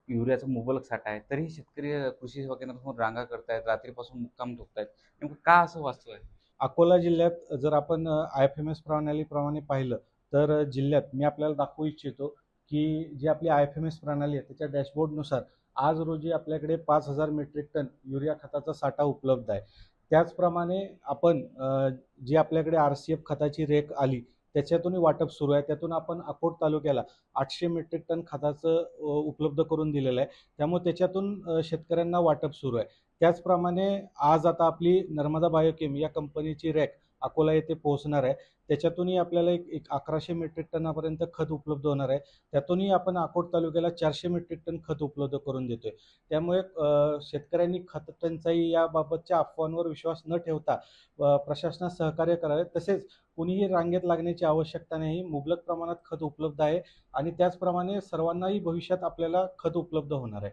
युरियाचा मुबलक साठा आहे, तरीही शेतकरी कृषी सेवा केंद्रासमोर रांगा करतायत, रात्रीपासून मुक्काम ठोकतायत. नेमकं का असं वास्तव आहे? अकोला जिल्ह्यात जर आपण IFMS प्रणालीप्रमाणे पाहिलं तर जिल्ह्यात मी आपल्याला दाखवू इच्छितो की जी आपली IFMS प्रणाली आहे त्याच्या डॅशबोर्डनुसार आज रोजी आपल्याकडे 5,000 मेट्रिक टन युरिया खताचा साठा उपलब्ध आहे. त्याचप्रमाणे आपण जी आपल्याकडे RCF खताची रेक आली त्याच्यातूनही वाटप सुरू आहे. त्यातून आपण अकोट तालुक्याला 800 मेट्रिक टन खताचं उपलब्ध करून दिलेलं आहे. त्यामुळे त्याच्यातून शेतकऱ्यांना वाटप सुरू आहे. त्याचप्रमाणे आज आता आपली नर्मदा बायोकेम या कंपनीची रॅक अकोला येथे पोहोचणार आहे. त्याच्यातूनही आपल्याला एक एक 1100 मेट्रिक टनापर्यंत खत उपलब्ध होणार आहे. त्यातूनही आपण अकोट तालुक्याला 400 मेट्रिक टन खत उपलब्ध करून देतोय. त्यामुळे शेतकऱ्यांनी खत टंचाई याबाबतच्या अफवांवर विश्वास न ठेवता प्रशासनास सहकार्य करावे. तसेच कुणीही रांगेत लागण्याची आवश्यकता नाही. मुबलक प्रमाणात खत उपलब्ध आहे आणि त्याचप्रमाणे सर्वांनाही भविष्यात आपल्याला खत उपलब्ध होणार आहे.